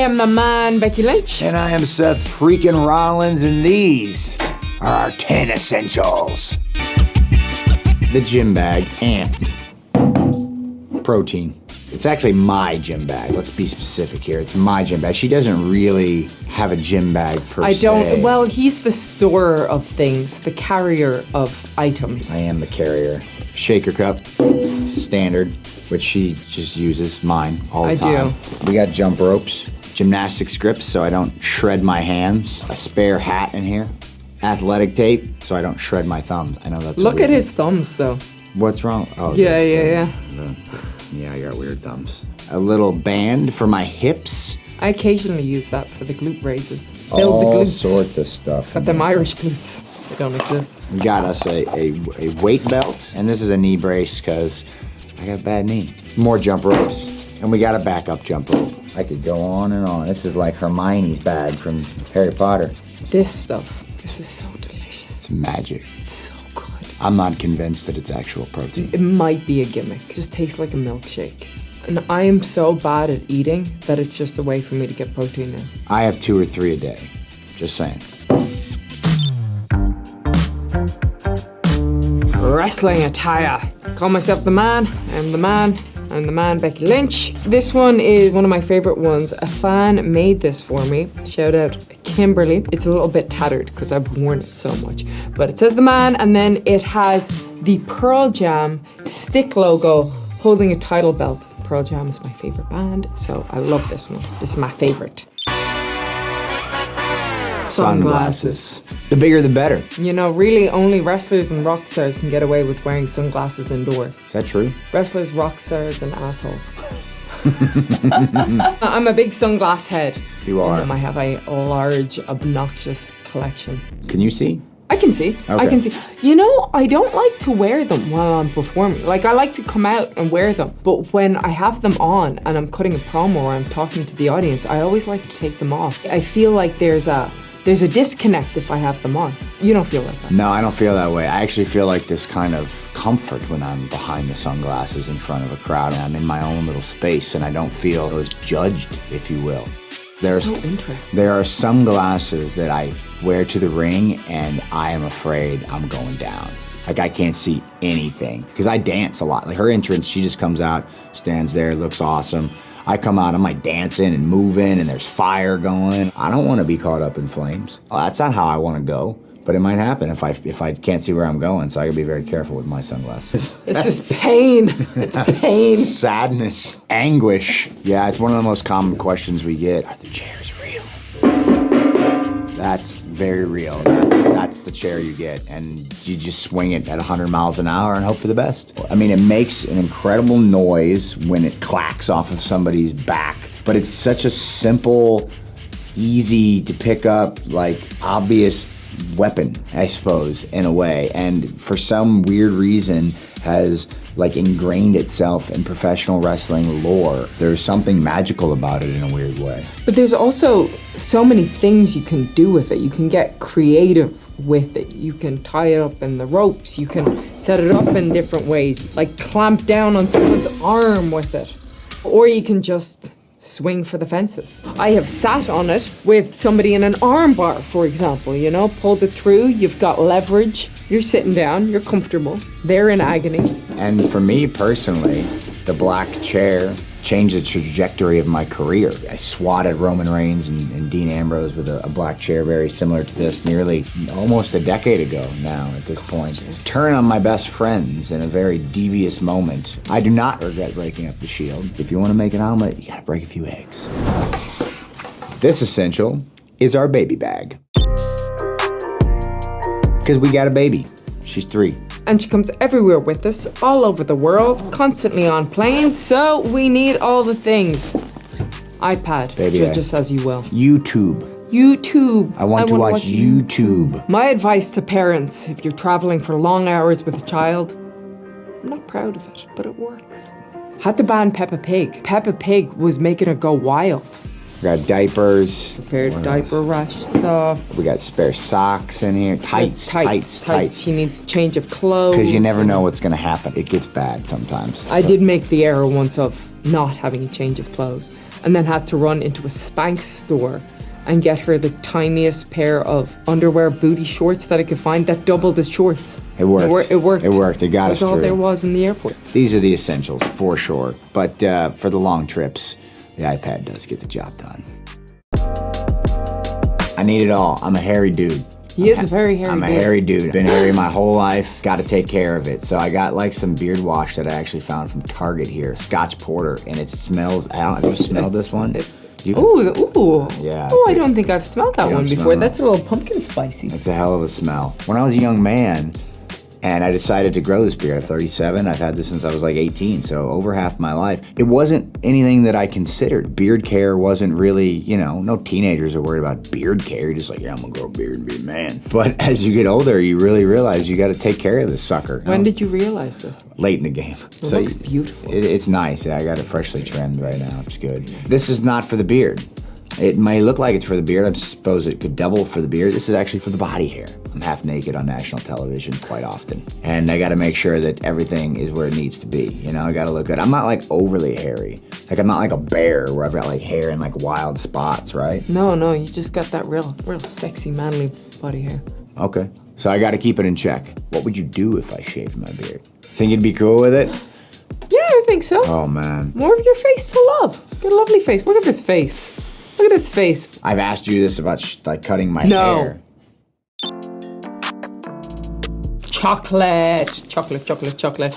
am the man, Becky Lynch. And I am Seth freaking Rollins, and these are our 10 essentials. The gym bag and protein. It's actually my gym bag. Let's be specific here. It's my gym bag. She doesn't really have a gym bag per se. I don't. Well, he's the storer of things, the carrier of items. I am the carrier. Shaker cup, standard, which she just uses, mine, all the time. I do. We got jump ropes, gymnastics grips so I don't shred my hands, a spare hat in here, athletic tape so I don't shred my thumbs. I know that's Look at his thumbs, though. What's wrong? Oh, yeah. Yeah, I got weird thumbs. A little band for my hips. I occasionally use that for the glute raises. Build the All glutes. sorts of stuff. Got them Irish glutes. They don't exist. We got us a weight belt, and this is a knee brace because I got a bad knee. More jump ropes, and we got a backup jump rope. I could go on and on. This is like Hermione's bag from Harry Potter. This stuff, this is so delicious. It's magic. It's so good. I'm not convinced that it's actual protein. It might be a gimmick. It just tastes like a milkshake. And I am so bad at eating that it's just a way for me to get protein in. I have 2 or 3 a day. Just saying. Wrestling attire. Call myself the man. I'm the man. I'm the man, Becky Lynch. This one is one of my favorite ones. A fan made this for me. Shout out Kimberly. It's a little bit tattered because I've worn it so much. But it says the man, and then it has the Pearl Jam stick logo holding a title belt. Pearl Jam is my favorite band, so I love this one. This is my favorite. Sunglasses. The bigger the better. You know, really only wrestlers and rock stars can get away with wearing sunglasses indoors. Is that true? Wrestlers, rock stars, and assholes. I'm a big sunglass head. You are. I have a large, obnoxious collection. Can you see? I can see. Okay. I can see. You know, I don't like to wear them while I'm performing. Like, I like to come out and wear them. But when I have them on and I'm cutting a promo or I'm talking to the audience, I always like to take them off. I feel like there's a disconnect if I have them on. You don't feel like that? No, I don't feel that way. I actually feel like this kind of comfort when I'm behind the sunglasses in front of a crowd and I'm in my own little space and I don't feel as judged, if you will. So interesting. There are sunglasses that I wear to the ring and I am afraid I'm going down. Like I can't see anything because I dance a lot. Like her entrance, she just comes out, stands there, looks awesome. I come out, I'm like dancing and moving and there's fire going. I don't want to be caught up in flames. Well, that's not how I want to go, but it might happen if I can't see where I'm going, so I gotta be very careful with my sunglasses. It's just pain. It's pain. Sadness, anguish. Yeah, it's one of the most common questions we get. Are the chairs real? That's very real. That's the chair you get, and you just swing it at 100 miles an hour and hope for the best. I mean, it makes an incredible noise when it clacks off of somebody's back, but it's such a simple, easy to pick up, like obvious weapon, I suppose, in a way, and for some weird reason has like ingrained itself in professional wrestling lore. There's something magical about it in a weird way. But there's also so many things you can do with it. You can get creative with it. You can tie it up in the ropes. You can set it up in different ways, like clamp down on someone's arm with it. Or you can just swing for the fences. I have sat on it with somebody in an arm bar, for example, you know, pulled it through, you've got leverage, you're sitting down, you're comfortable, they're in agony. And for me personally, the black chair changed the trajectory of my career. I swatted Roman Reigns and Dean Ambrose with a black chair very similar to this nearly almost a decade ago now at this point. Turn on my best friends in a very devious moment. I do not regret breaking up the Shield. If you want to make an omelet, you gotta break a few eggs. This essential is our baby bag. Because we got a baby. She's 3. And she comes everywhere with us, all over the world, constantly on planes, so we need all the things. iPad, Baby, just as you will. YouTube. YouTube. I want to watch YouTube. My advice to parents, if you're traveling for long hours with a child, I'm not proud of it, but it works. Had to ban Peppa Pig. Peppa Pig was making her go wild. We got diapers. Prepared diaper rash stuff. We got spare socks in here. Tights. She needs change of clothes. Because you never know what's gonna happen. It gets bad sometimes. I did make the error once of not having a change of clothes. and then had to run into a Spanx store and get her the tiniest pair of underwear booty shorts that I could find that doubled as shorts. It worked. It worked. It worked. It got us That's all through. there was in the airport. These are the essentials, for sure. But for the long trips, the iPad does get the job done. I need it all. I'm a hairy dude. He is a very hairy dude. I'm a hairy dude. Been hairy my whole life. Got to take care of it. So I got like some beard wash that I actually found from Target here, Scotch Porter, and it smells. Have you smelled this one? Ooh. Yeah. Oh, I don't think I've smelled that one before. smell That's a little pumpkin spicy. It's a hell of a smell. When I was a young man, and I decided to grow this beard at 37. I've had this since I was like 18, so over half my life. It wasn't anything that I considered. Beard care wasn't really, you know, no teenagers are worried about beard care. You're just like, yeah, I'm gonna grow a beard and be a man. But as you get older, you really realize you gotta take care of this sucker. When did you realize this? Late in the game. It looks beautiful. It's nice. Yeah, I got it freshly trimmed right now. It's good. This is not for the beard. It may look like it's for the beard. I suppose it could double for the beard. This is actually for the body hair. I'm half naked on national television quite often. And I gotta make sure that everything is where it needs to be. You know, I gotta look good. I'm not like overly hairy. Like I'm not like a bear where I've got like hair in like wild spots, right? No, you just got that real sexy manly body hair. Okay. So I gotta keep it in check. What would you do if I shaved my beard? Think you'd be cool with it? Yeah, I think so. Oh man. More of your face to love. Got a lovely face. Look at this face. Look at his face. I've asked you this about like cutting my hair. Chocolate.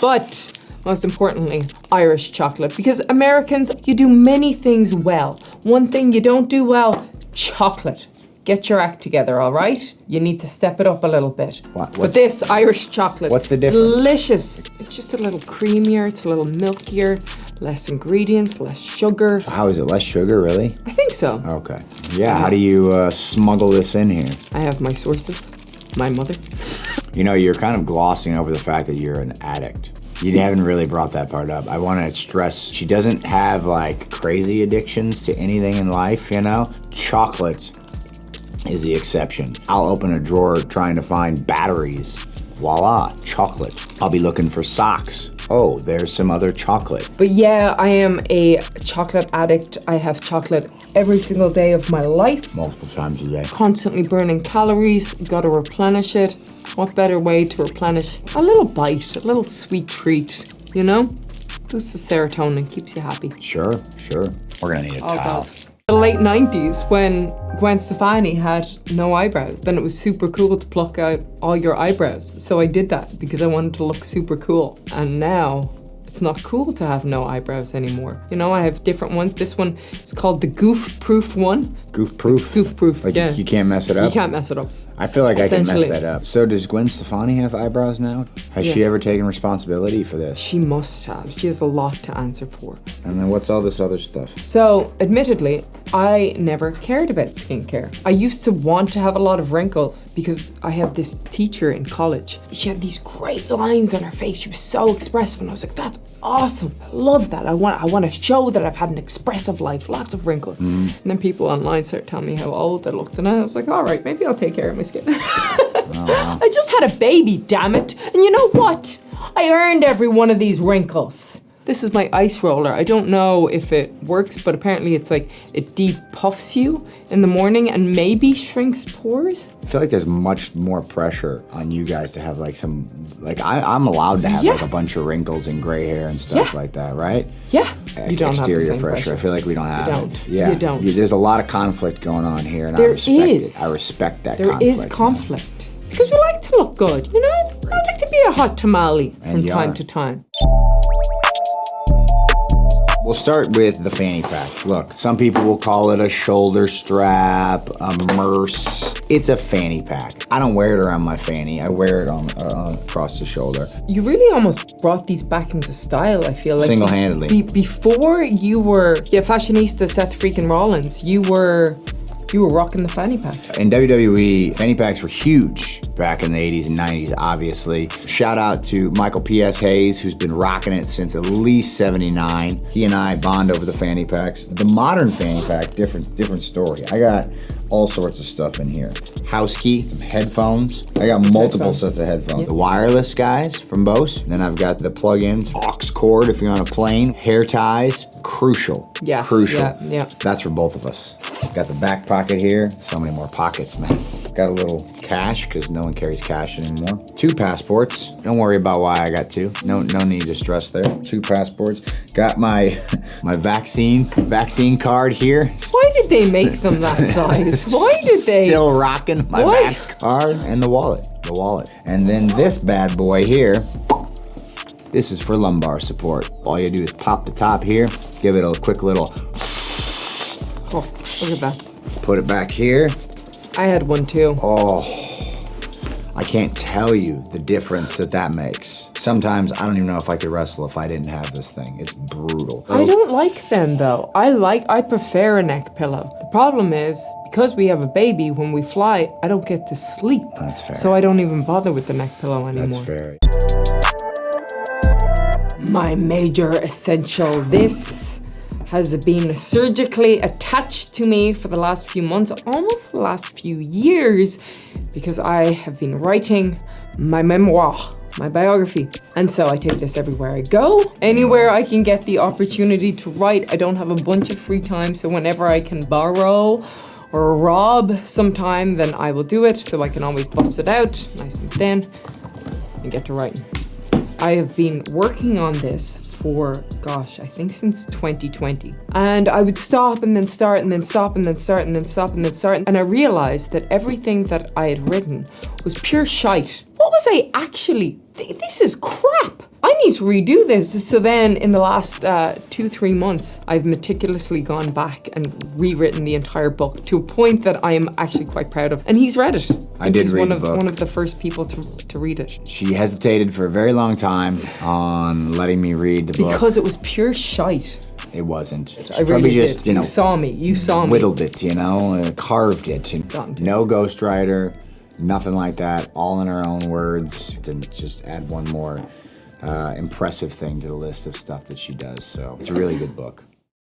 But most importantly, Irish chocolate. Because Americans, you do many things well. One thing you don't do well, chocolate. Get your act together, all right? You need to step it up a little bit. But this Irish chocolate, what's the difference? Delicious. It's just a little creamier, it's a little milkier, less ingredients, less sugar. How is it? Less sugar, really? I think so. Okay. Yeah, how do you smuggle this in here? I have my sources. My mother. You know, you're kind of glossing over the fact that you're an addict. You haven't really brought that part up. I want to stress, she doesn't have like crazy addictions to anything in life, you know? Chocolate is the exception. I'll open a drawer trying to find batteries. Voila, chocolate. I'll be looking for socks. Oh, there's some other chocolate. But yeah, I am a chocolate addict. I have chocolate every single day of my life. Multiple times a day. Constantly burning calories, gotta replenish it. What better way to replenish a little bite, a little sweet treat, you know? Boosts the serotonin, keeps you happy. Sure. We're gonna need a towel. The late 90s, when Gwen Stefani had no eyebrows, then it was super cool to pluck out all your eyebrows. So I did that because I wanted to look super cool. And now it's not cool to have no eyebrows anymore. You know, I have different ones. This one is called the Goof Proof one. Goof Proof? Goof Proof, like yeah. You can't mess it up? You can't mess it up. I feel like I can mess that up. So does Gwen Stefani have eyebrows now? Has she ever taken responsibility for this? She must have. She has a lot to answer for. And then what's all this other stuff? So, admittedly, I never cared about skincare. I used to want to have a lot of wrinkles because I had this teacher in college. She had these great lines on her face. She was so expressive and I was like, that's awesome. I love that. I want to show that I've had an expressive life, lots of wrinkles. And then people online started telling me how old I looked and I was like, all right, maybe I'll take care of my skin. I just had a baby, damn it. And you know what? I earned every one of these wrinkles. This is my ice roller. I don't know if it works, but apparently it's like, it depuffs you in the morning and maybe shrinks pores. I feel like there's much more pressure on you guys to have like some, like I'm allowed to have like a bunch of wrinkles and gray hair and stuff like that, right? Yeah. You don't have the same pressure. I feel like we don't have it. Yeah. You don't. There's a lot of conflict going on here and There I respect is. it. I respect that conflict. There is conflict. Because we like to look good, you know? Right. I like to be a hot tamale from time to time. We'll start with the fanny pack. Look, some people will call it a shoulder strap, a merce. It's a fanny pack. I don't wear it around my fanny. I wear it on across the shoulder. You really almost brought these back into style, I feel like. Single-handedly. Before you were fashionista Seth freaking Rollins, you were rocking the fanny pack. In WWE, fanny packs were huge. back in the 80s and 90s, obviously. Shout out to Michael P.S. Hayes, who's been rocking it since at least 79. He and I bond over the fanny packs. The modern fanny pack, different story. I got all sorts of stuff in here. House key, headphones. I got multiple sets of headphones. Yep. The wireless guys from Bose. Then I've got the plug-ins, aux cord if you're on a plane, hair ties, crucial. Yes, crucial. Yeah. That's for both of us. Got the back pocket here. So many more pockets, man. Got a little cash, because no one carries cash anymore. 2 passports. Don't worry about why I got 2. No need to stress there. 2 passports. Got my vaccine card here. Why did they make them that size? Why did they? Still rocking my vax card and the wallet. And then this bad boy here, this is for lumbar support. All you do is pop the top here, give it a quick little. Oh, look at that. Put it back here. I had one too. Oh, I can't tell you the difference that makes. Sometimes I don't even know if I could wrestle if I didn't have this thing. It's brutal. I don't like them though. I prefer a neck pillow. The problem is, because we have a baby, when we fly, I don't get to sleep. That's fair. So I don't even bother with the neck pillow anymore. That's fair. My major essential. This has been surgically attached to me for the last few months, almost the last few years, because I have been writing my memoir, my biography. And so I take this everywhere I go, anywhere I can get the opportunity to write. I don't have a bunch of free time, so whenever I can borrow or rob some time, then I will do it, so I can always bust it out, nice and thin, and get to writing. I have been working on this for, gosh, I think since 2020. And I would stop and then start and then stop and then start and then stop and then start. And I realized that everything that I had written was pure shite. What was I actually, this is crap. I need to redo this. So then in the last 2-3 months, I've meticulously gone back and rewritten the entire book to a point that I am actually quite proud of. And he's read it. I did read the book. One of the first people to read it. She hesitated for a very long time on letting me read the book. Because it was pure shite. It wasn't. I really did. You saw me. Whittled it, carved it. No ghostwriter, nothing like that. All in her own words. Didn't just add one more impressive thing to the list of stuff that she does. So it's a really good book.